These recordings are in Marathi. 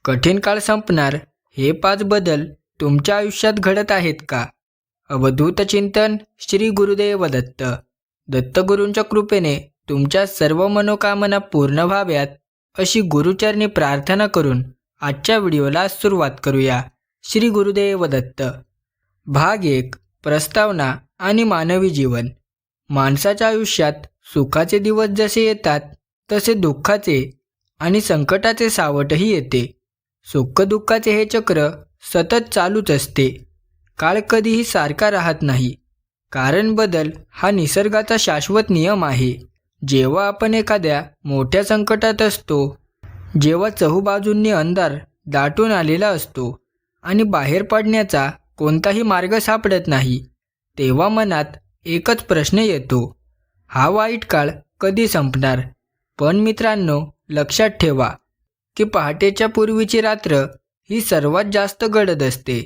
कठीण काळ संपणार हे 5 बदल तुमच्या आयुष्यात घडत आहेत का? अवधूत चिंतन श्री गुरुदेव दत्त. दत्तगुरूंच्या कृपेने तुमच्या सर्व मनोकामना पूर्ण व्हाव्यात अशी गुरुचरणी प्रार्थना करून आजच्या व्हिडिओला सुरुवात करूया. श्री गुरुदेव दत्त. भाग 1. प्रस्तावना आणि मानवी जीवन. माणसाच्या आयुष्यात सुखाचे दिवस जसे येतात तसे दुःखाचे आणि संकटाचे सावटही येते. सुख दुःखाचे हे चक्र सतत चालूच असते. काळ कधीही सारखा राहत नाही, कारण बदल हा निसर्गाचा शाश्वत नियम आहे. जेव्हा आपण एखाद्या मोठ्या संकटात असतो, जेव्हा चहूबाजूंनी अंधार दाटून आलेला असतो आणि बाहेर पडण्याचा कोणताही मार्ग सापडत नाही, तेव्हा मनात एकच प्रश्न येतो, हा वाईट काळ कधी संपणार? पण मित्रांनो, लक्षात ठेवा की पहाटेच्या पूर्वीची रात्र ही सर्वात जास्त गडद असते.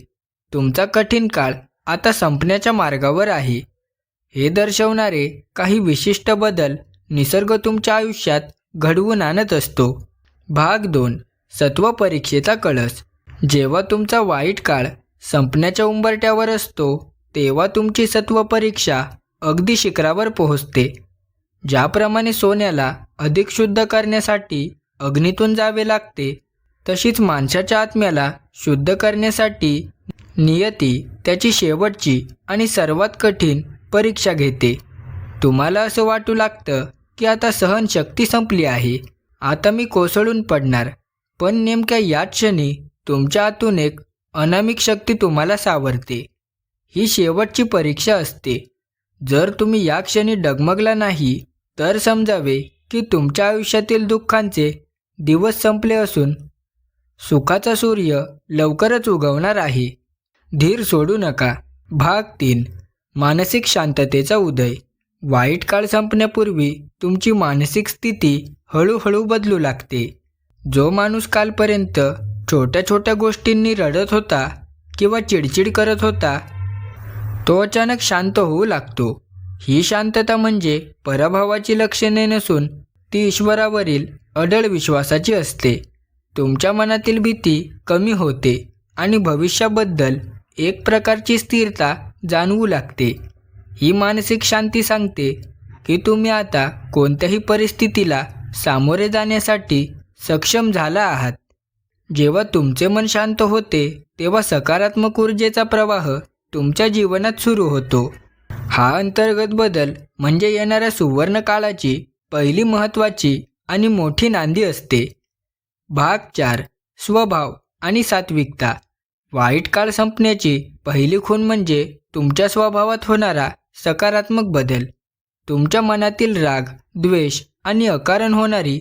तुमचा कठीण काळ आता संपण्याच्या मार्गावर आहे हे दर्शवणारे काही विशिष्ट बदल निसर्ग तुमच्या आयुष्यात घडवून आणत असतो. भाग 2. सत्व परीक्षेचा कळस. जेव्हा तुमचा वाईट काळ संपण्याच्या उंबरठ्यावर असतो, तेव्हा तुमची सत्व परीक्षा अगदी शिखरावर पोहोचते. ज्याप्रमाणे सोन्याला अधिक शुद्ध करण्यासाठी अग्नीतून जावे लागते, तशीच माणसाच्या आत्म्याला शुद्ध करण्यासाठी नियती त्याची शेवटची आणि सर्वात कठीण परीक्षा घेते. तुम्हाला असं वाटू लागतं की आता सहनशक्ती संपली आहे, आता मी कोसळून पडणार. पण नेमक्या याच क्षणी तुमच्या आतून एक अनामिक शक्ती तुम्हाला सावरते. ही शेवटची परीक्षा असते. जर तुम्ही या क्षणी डगमगला नाही, तर समजावे की तुमच्या आयुष्यातील दुःखांचे दिवस संपले असून सुखाचा सूर्य लवकरच उगवणार आहे. धीर सोडू नका. भाग 3. मानसिक शांततेचा उदय. वाईट काळ संपण्यापूर्वी तुमची मानसिक स्थिती हळूहळू बदलू लागते. जो माणूस कालपर्यंत छोट्या छोट्या गोष्टींनी रडत होता किंवा चिडचिड करत होता, तो अचानक शांत होऊ लागतो. ही शांतता म्हणजे पराभवाची लक्षणे नसून ती ईश्वरावरील अढळ विश्वासाची असते. तुमच्या मनातील भीती कमी होते आणि भविष्याबद्दल एक प्रकारची स्थिरता जाणवू लागते. ही मानसिक शांती सांगते की तुम्ही आता कोणत्याही परिस्थितीला सामोरे जाण्यासाठी सक्षम झाला आहात. जेव्हा तुमचे मन शांत होते, तेव्हा सकारात्मक ऊर्जेचा प्रवाह तुमच्या जीवनात सुरू होतो. हा अंतर्गत बदल म्हणजे येणाऱ्या सुवर्ण काळाची पहिली महत्त्वाची आणि मोठी नांदी असते. भाग 4. स्वभाव आणि सात्विकता. वाईट काळ संपण्याची पहिली खूण म्हणजे तुमच्या स्वभावात होणारा सकारात्मक बदल. तुमच्या मनातील राग, द्वेष आणि अकारण होणारी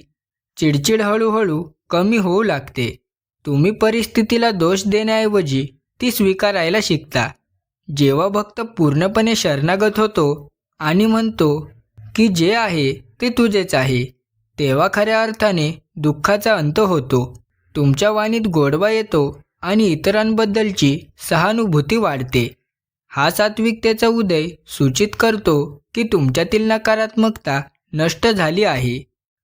चिडचिड हळूहळू कमी होऊ लागते. तुम्ही परिस्थितीला दोष देण्याऐवजी ती स्वीकारायला शिकता. जेव्हा भक्त पूर्णपणे शरणागत होतो आणि म्हणतो की जे आहे ते तुझेच आहे, तेव्हा खऱ्या अर्थाने दुःखाचा अंत होतो. तुमच्या वाणीत गोडवा येतो आणि इतरांबद्दलची सहानुभूती वाढते. हा सात्विकतेचा उदय सूचित करतो की तुमच्यातील नकारात्मकता नष्ट झाली आहे.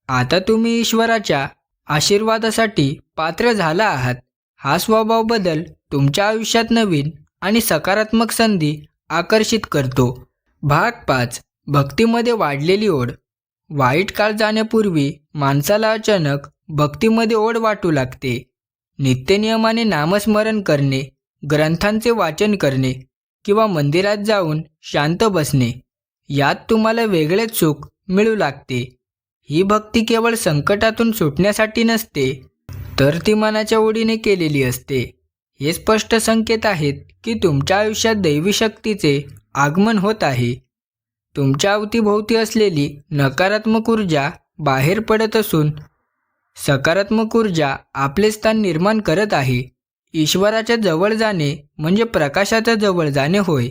आता तुम्ही ईश्वराच्या आशीर्वादासाठी पात्र झाला आहात. हा स्वभाव बदल तुमच्या आयुष्यात नवीन आणि सकारात्मक संधी आकर्षित करतो. भाग 5. भक्तीमध्ये वाढलेली ओढ. वाईट काळ जाण्यापूर्वी माणसाला अचानक भक्तीमध्ये ओढ वाटू लागते. नित्यनियमाने नामस्मरण करणे, ग्रंथांचे वाचन करणे किंवा मंदिरात जाऊन शांत बसणे, यात तुम्हाला वेगळेच सुख मिळू लागते. ही भक्ती केवळ संकटातून सुटण्यासाठी नसते, तर ती मनाच्या ओढीने केलेली असते. हे स्पष्ट संकेत आहेत की तुमच्या आयुष्यात दैवी शक्तीचे आगमन होत आहे. तुमच्या अवतीभोवती असलेली नकारात्मक ऊर्जा बाहेर पडत असून सकारात्मक ऊर्जा आपले स्थान निर्माण करत आहे. ईश्वराच्या जवळ जाणे म्हणजे प्रकाशाच्या जवळ जाणे होय.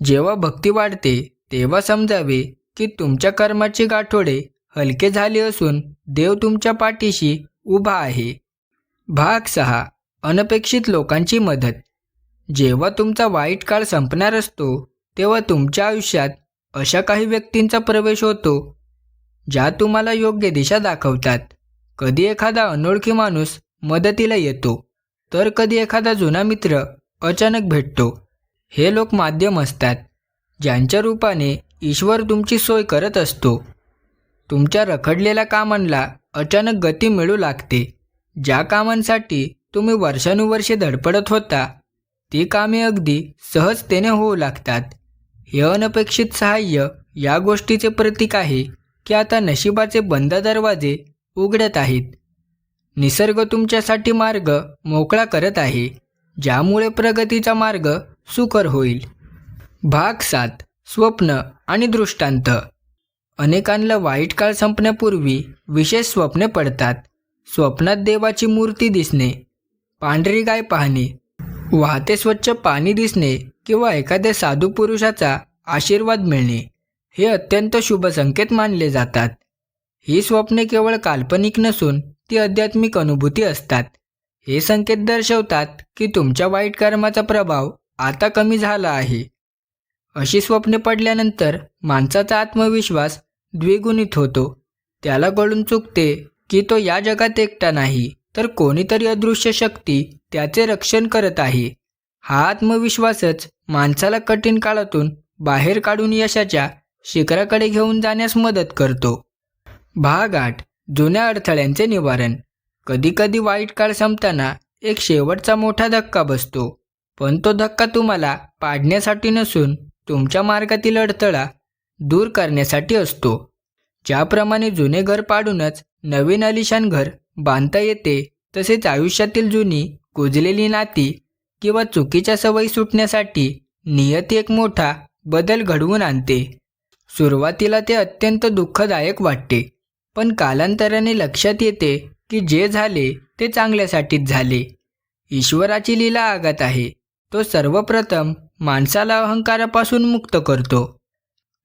जेव्हा भक्ती वाढते, तेव्हा समजावे की तुमच्या कर्माचे गाठोडे हलके झाले असून देव तुमच्या पाठीशी उभा आहे. भाग 6. अनपेक्षित लोकांची मदत. जेव्हा तुमचा वाईट काळ संपणार असतो, तेव्हा तुमच्या आयुष्यात अशा काही व्यक्तींचा प्रवेश होतो ज्या तुम्हाला योग्य दिशा दाखवतात. कधी एखादा अनोळखी माणूस मदतीला येतो, तर कधी एखादा जुना मित्र अचानक भेटतो. हे लोक माध्यम असतात, ज्यांच्या रूपाने ईश्वर तुमची सोय करत असतो. तुमच्या रखडलेल्या कामांना अचानक गती मिळू लागते. ज्या कामांसाठी तुम्ही वर्षानुवर्षे धडपडत होता, ती कामे अगदी सहजतेने होऊ लागतात. हे अनपेक्षित सहाय्य या गोष्टीचे प्रतीक आहे की आता नशिबाचे बंद दरवाजे उघडत आहेत. निसर्ग तुमच्यासाठी मार्ग मोकळा करत आहे, ज्यामुळे प्रगतीचा मार्ग सुकर होईल. भाग 7. स्वप्न आणि दृष्टांत. अनेकांना वाईट काळ संपण्यापूर्वी विशेष स्वप्ने पडतात. स्वप्नात देवाची मूर्ती दिसणे, पांढरी गाय पाहणे, वाहते स्वच्छ पाणी दिसणे किंवा एखाद्या साधू पुरुषाचा आशीर्वाद मिळणे हे अत्यंत शुभ संकेत मानले जातात. ही स्वप्ने केवळ काल्पनिक नसून ती आध्यात्मिक अनुभूती असतात. हे संकेत दर्शवतात की तुमच्या वाईट कर्माचा प्रभाव आता कमी झाला आहे. अशी स्वप्ने पडल्यानंतर माणसाचा आत्मविश्वास द्विगुणित होतो. त्याला कळून चुकते की तो या जगात एकटा नाही, तर कोणीतरी अदृश्य शक्ती त्याचे रक्षण करत आहे. हा आत्मविश्वासच माणसाला कठीण काळातून बाहेर काढून यशाच्या शिखराकडे घेऊन जाण्यास मदत करतो. भाग 8. जुन्या अडथळ्यांचे निवारण. कधीकधी वाईट काळ संपताना एक शेवटचा मोठा धक्का बसतो, पण तो धक्का तुम्हाला पाडण्यासाठी नसून तुमच्या मार्गातील अडथळा दूर करण्यासाठी असतो. ज्याप्रमाणे जुने घर पाडूनच नवीन आलिशान घर बांधता येते, तसेच आयुष्यातील जुनी कुजलेली नाती किंवा चुकीच्या सवयी सुटण्यासाठी नियती एक मोठा बदल घडवून आणते. सुरुवातीला ते अत्यंत दुःखदायक वाटते, पण कालांतराने लक्षात येते की जे झाले ते चांगल्यासाठीच झाले. ईश्वराची लीला आगात आहे. तो सर्वप्रथम माणसाला अहंकारापासून मुक्त करतो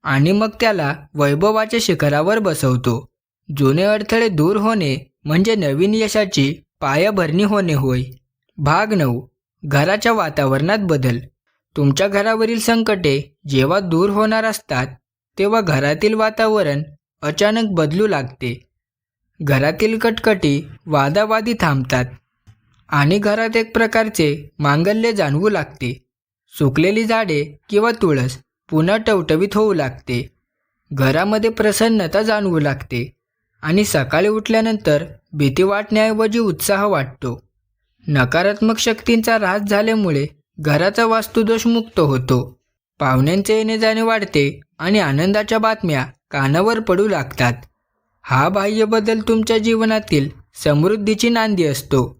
आणि मग त्याला वैभवाच्या शिखरावर बसवतो. जुने अडथळे दूर होणे म्हणजे नवीन यशाची पायाभरणी होणे होय. भाग 9. घराच्या वातावरणात बदल. तुमच्या घरावरील संकटे जेव्हा दूर होणार असतात, तेव्हा घरातील वातावरण अचानक बदलू लागते. घरातील कटकटी, वादावादी थांबतात आणि घरात एक प्रकारचे मांगल्य जाणवू लागते. सुकलेली झाडे किंवा तुळस पुन्हा टवटवीत होऊ लागते. घरामध्ये प्रसन्नता जाणवू लागते आणि सकाळी उठल्यानंतर भीती वाटण्याऐवजी उत्साह वाटतो. नकारात्मक शक्तींचा ऱ्हास झाल्यामुळे घराचा वास्तुदोष मुक्त होतो. पाहुण्यांचे येणे जाणे वाढते आणि आनंदाच्या बातम्या कानावर पडू लागतात. हा बाह्य बदल तुमच्या जीवनातील समृद्धीची नांदी असतो.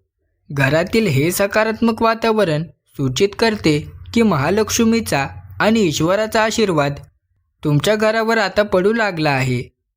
घरातील हे सकारात्मक वातावरण सूचित करते की महालक्ष्मीचा आणि ईश्वराचा आशीर्वाद तुमच्या घरावर आता पडू लागला आहे.